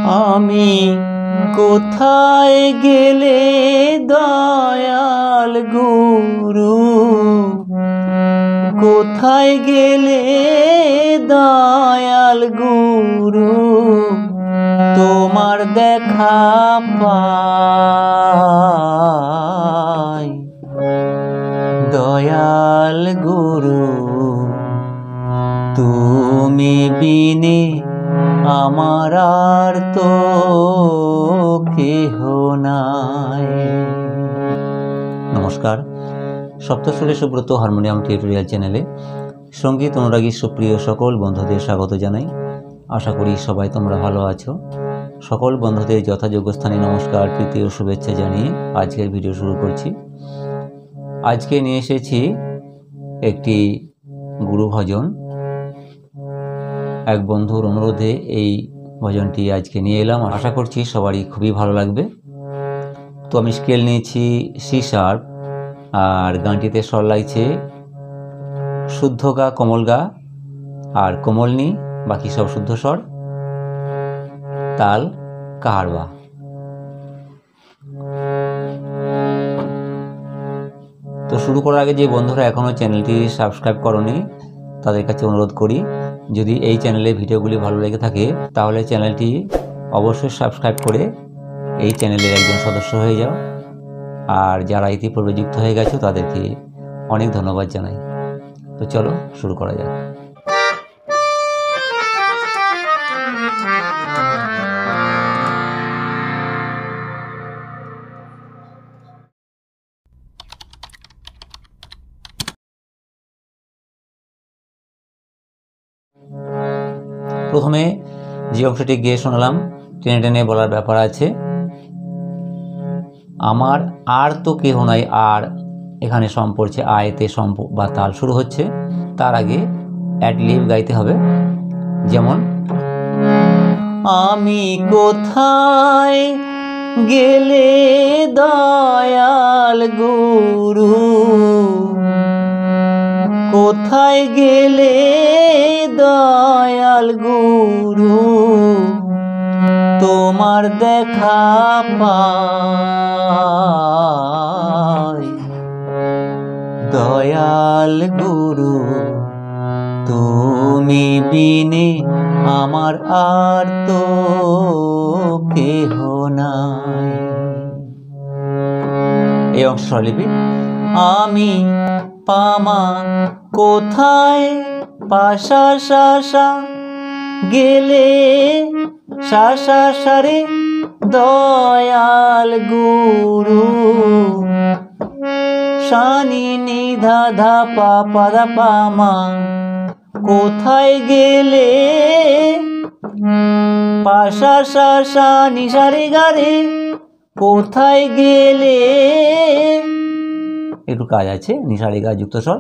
আমি কোথায় গেলে দয়াল গুরু, কোথায় গেলে দয়াল গুরু, তোমার দেখা পাই। দয়াল গুরু তুমি বিনে আমার আর তো কেহ নাই। নমস্কার, সপ্তস্বরে সুব্রত হারমোনিয়াম টিউটোরিয়াল চ্যানেলে সঙ্গীত অনুরাগী সুপ্রিয় সকল বন্ধুদের স্বাগত জানাই। আশা করি সবাই তোমরা ভালো আছো। সকল বন্ধুদের যথাযোগ্য স্থানে নমস্কার, প্রীতি ও শুভেচ্ছা জানিয়ে আজকের ভিডিও শুরু করছি। আজকে নিয়ে এসেছি একটি গুরু ভজন। এক বন্ধুর অনুরোধে এই ভজনটি আজকে নিয়ে এলাম। আশা করছি সবারই খুবই ভালো লাগবে। তো আমি স্কেল নিয়েছি সি শার্প, আর গানটিতে স্বর লাগছে শুদ্ধ গা, কোমল গা আর কোমল নি, বাকি সব শুদ্ধ স্বর, তাল কাহারবা। তো শুরু করার আগে যে বন্ধুরা এখনও চ্যানেলটি সাবস্ক্রাইব করনি তাদের কাছে অনুরোধ করি, যদি এই চ্যানেলে ভিডিওগুলি ভালো লেগে থাকে তাহলে চ্যানেলটি অবশ্যই সাবস্ক্রাইব করে এই চ্যানেলের একজন সদস্য হয়ে যাও। আর যারা ইতিপূর্বে যুক্ত হয়ে গেছো তাদেরকে অনেক ধন্যবাদ জানাই। তো চলো শুরু করা যাক। প্রথমে যে অংশটি গেয়ে শোনালাম, টেনে টেনে বলার ব্যাপার আছে। আমার আর তো কেহ নাই, আর এখানে সম পড়ছে, আয়তে সম বা তাল শুরু হচ্ছে। তার আগে অ্যাড লিভ গাইতে হবে, যেমন আমি কোথায় গেলে দয়াল গুরু, কোথায় গেলে দয়াল গুরু, তোমার দেখা পাই। দয়াল গুরু তুমি বিনে আমার আর তো কেহ নাই। এই অংশ স্বরলিপি। আমি পামা কোথায় পাশা শাসা গেলে শাসা সারে দয়াল গুরু, শানি নিধা ধা পা পাদা পামা কোথায় গেলে পাশা শাসা নিসারে গারে, কোথায় গেলে একটু কাজ আছে, নিসারে গা যুক্ত স্বর,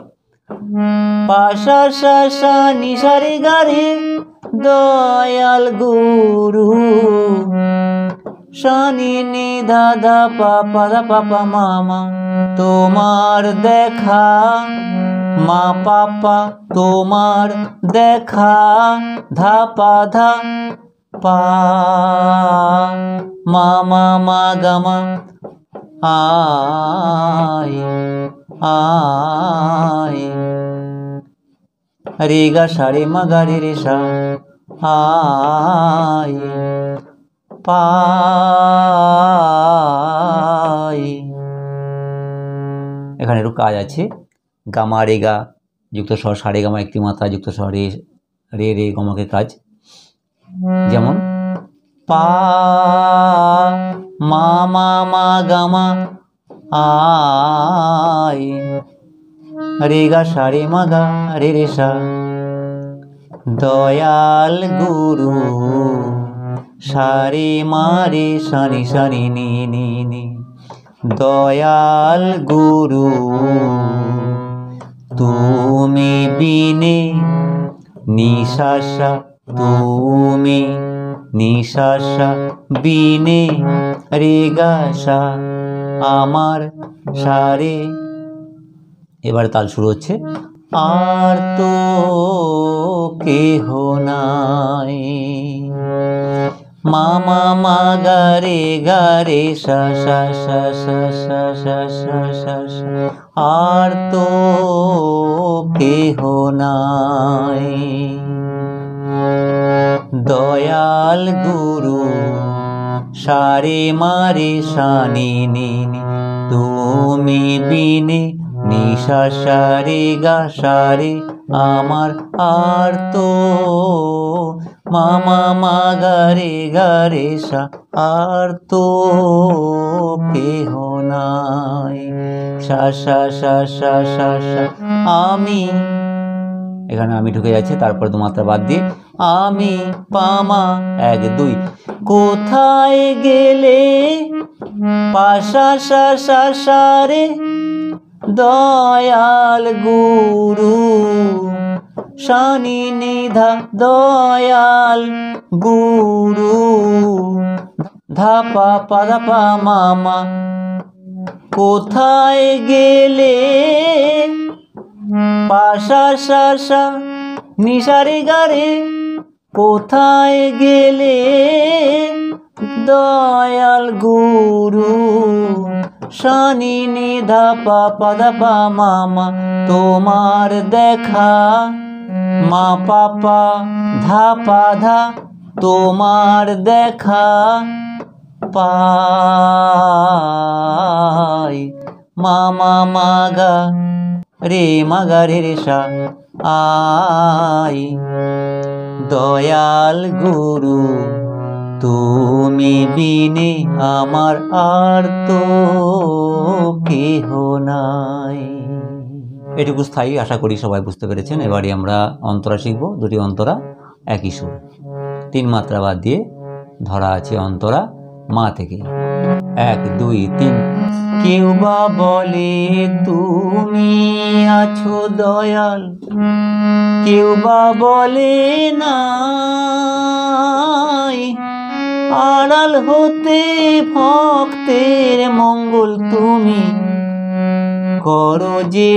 পাশা শাসা নিসারে গারে দয়াল গুরু, শানি নিধা ধা পা পাদা পাপা মামা, তোমার দেখা মা পাপা, তোমার দেখা ধা পা ধা পা মা মা গামা, আয় আয় রে গা সারে মা গা রে রে সা, আয় পাই। এখানে একটু কাজ আছে, গামা রে গা যুক্ত স্বর, সারে গামা একটি মাত্রা যুক্ত স্বর, রে রে রে গমাকে কাজ, যেমন পা মা মা মা গামা, আয় রে গা সারে মা গা রে রে সা। দয়াল গুরু সারে মারে সানি সানি নি নি নি, দয়াল গুরু তুমি বিনে নিশাসা, তুমি নিশাসা বিনে রে গা সা আমার সারে। এবার তাল শুরু হচ্ছে, আর তো কেহ নাই। মা মা মা গা রে সা সা সা সা সা সা সা সা সা। আর তো কেহ নাই দয়াল গুরু সারে মারে সানি নি নি, তুমি বিনে নিশা সারে গা সারে আমার আর তো মামা মা গা রে সা। আর তো কেহ নাই সা সা সা সা সা সা। আমি, এখানে আমি ঢুকে যাচ্ছে, তারপর দু মাত্রা বাদ দিয়ে আমি পামা 1 2। কোথায় গেলে পাশা সা সা সা রে দয়াল গুরু শানি নিধা দয়াল গুরু ধা পা পা ধা পা মা মা। কোথায় গেলে পাশা সা সা নিশারে গারে, কোথায় গেলে দয়াল গুরু শানি নিধা পা পা ধা পা মা মা। তোমার দেখা মা পা পা ধা পা ধা, তোমার দেখা পাই মা মা মা গা রে সা। আই দয়াল গুরু তুমি বিনে আমার আর তো কেহ নাই। এটুকু স্থায়ী, আশা করি সবাই বুঝতে পেরেছেন। এবারে আমরা অন্তরা শিখব। দুটি অন্তরা একই সুর, 3 মাত্রা বাদ দিয়ে ধরা আছে অন্তরা মা থেকে। 1 2 3। কেউ বা বলে তুমি আছো দয়াল, কেউ বা বলে নাই, আড়াল হতে ভক্তের মঙ্গল তুমি করো যে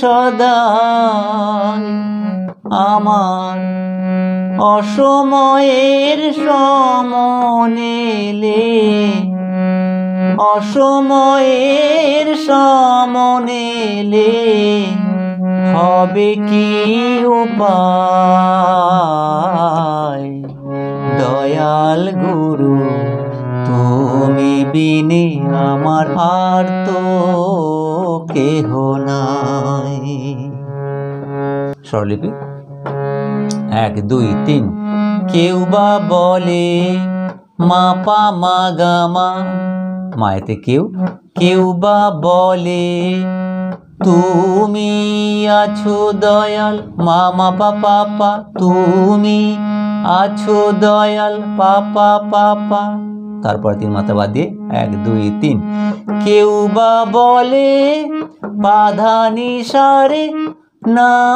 সদাই। আমার অসময়ের সমনেলে, অসময়ের সমনেলে হবে কি উপায়। দয়াল গুরু তুমি বিনে আমার আর তো কেহ নাই। স্বরলিপি 1 2 3। কেউ বা বলে মা পা মা গা মা, মায়েতে কেউ, কেউ বা বলে তুমি আছো দয়াল মা মা পা পা পা, তুমি আছো দয়াল পা পা পা পা। তারপর 3 মাত্রা বাদ দিয়ে 1 2 3। কেউ বা বলে বাধা নিশারে নাই,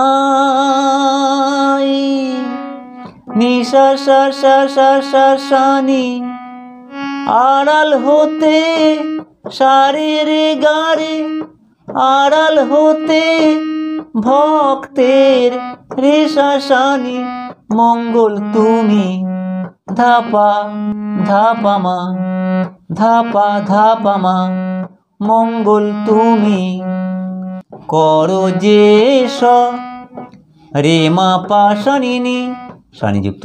নিশা সা সা সা সা সানি, আড়াল হতে সারে রে গারে, আড়াল হতে ভক্তের রে সা সানি মঙ্গল তুমি ধাপা ধাপা মা, ধাপা ধাপা মা মঙ্গল তুমি করো যে স রে মা পা সানি নি, সানি যুক্ত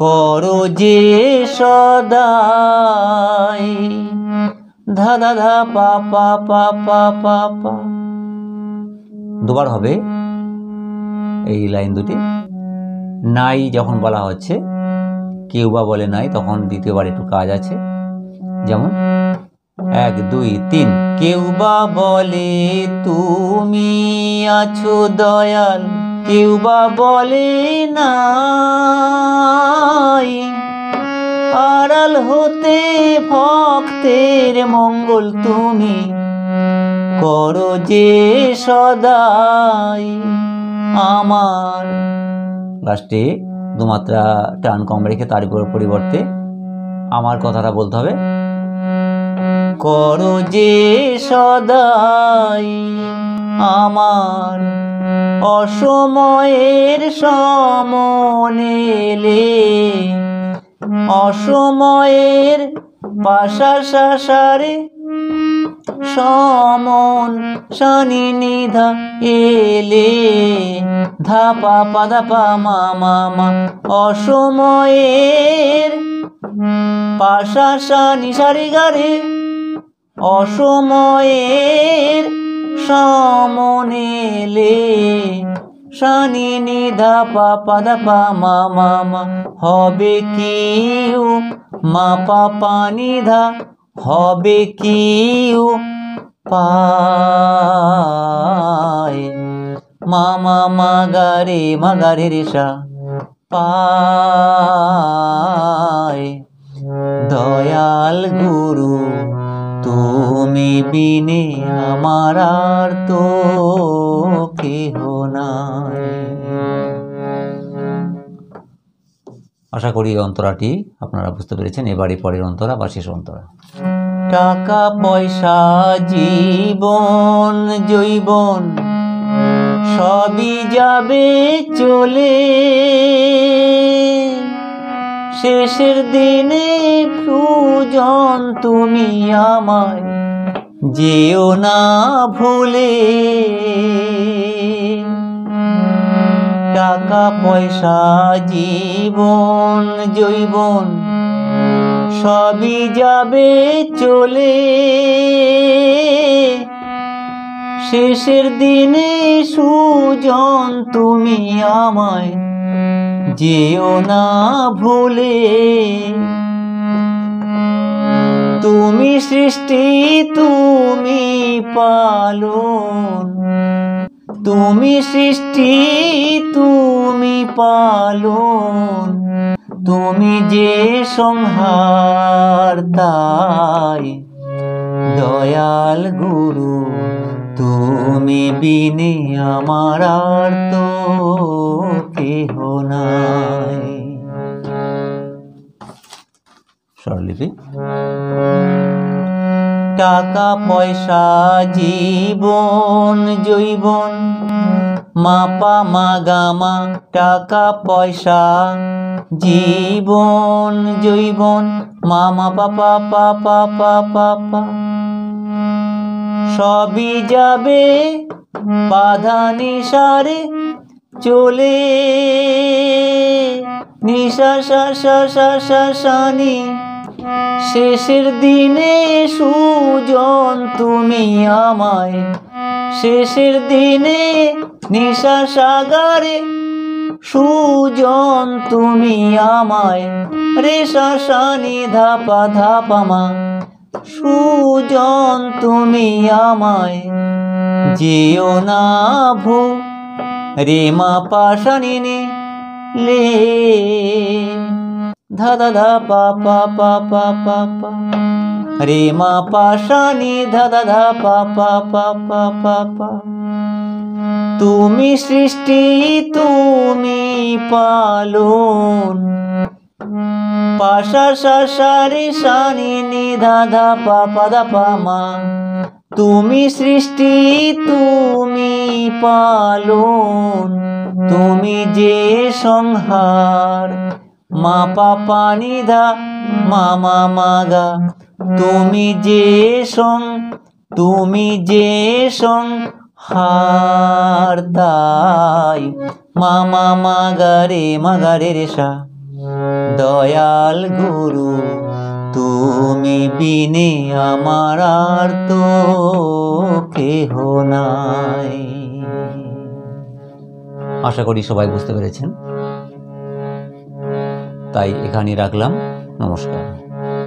করো যে সদাই ধা ধা ধা পা পা পা পা পা পা। দুবার হবে এই লাইন দুটি। নাই যখন বলা হচ্ছে, কেউ বা বলে নাই, তখন দ্বিতীয়বার একটু কাজ আছে। যেমন 1 2 3। কেউ বা বলে তুমি আছো দয়াল, কেউ বা বলে নাই, আড়াল হতে ভক্তের মঙ্গল তুমি করো যে সদাই। আমার লাস্টে 2 মাত্রা টান কম রেখে তার পরিবর্তে আমার কথাটা বলতে হবে, করো যে সদাই আমার অসময়ের সমনেলে অসময়ের পাশা সারে সমন শনি নিধা এলে ধাপা পাদাপা মা মা মা। অসময়ের পাশা শনি সারি গারে অসময়ের সমনেলে শনি নিধা পা পাদাপা মা মা মা। হবে কি মা পা পা নিধা হবে কি পায় মা মা মা গা রে রে সা পায়। দয়াল গুরু তুমি বিনে আমার আর তো কেহ নাই। আশা করি এই অন্তরাটি আপনারা বুঝতে পেরেছেন। এবারে পরের অন্তরা বা শেষ অন্তরা। টাকা পয়সা জীবন জৈবন সবই যাবে চলে, শেষের দিনে সুজন তুমি আমায় যেও না ভুলে। টাকা পয়সা জীবন জৈবন সবই যাবে চলে, শেষের দিনে সুজন তুমি আমায় যেও না ভুলে। তুমি সৃষ্টি তুমি পালন, তুমি সৃষ্টি তুমি পালন, তুমি যে সংহার তাই দয়াল গুরু তুমি বিনে আমার আর তো কেহ নাই। স্বরলিপি। টাকা পয়সা জীবন জৈবন মাপা মাগামা। টাকা পয়সা জীবন জৈবন মামা পাপা পাপা পাপা পা। সবই যাবে বাধা নিশারে চলে, নিশা সা সা সা সা শানি, শেষের দিনে সুজন তুমি আমায়, শেষের দিনে নিশা সাগরে সুজন তুমি আমায়, রে সা শানি ধাপা ধাপা মা। সুজন তুমি আমায় যেও না ভু রে মা পা শানি নে লে ধা ধা ধা পা পা পা পা পা পা রে মা পা শানি ধা ধা ধা পা পা পা পা পা পা। তুমি সৃষ্টি তুমি পালন, পাশা সা সা রে শানি নি ধা ধা পা পা দা পা মা। তুমি সৃষ্টি তুমি পালন, তুমি যে সংহার মা পা পা নি ধা মা মা মা গা। তুমি যে সংহার তাই মা মা মা গা রে রে সা। দয়াল গুরু তুমি বিনে আমার আর তো কেহ নাই। আশা করি সবাই বুঝতে পেরেছেন, তাই এখানেই রাখলাম। নমস্কার।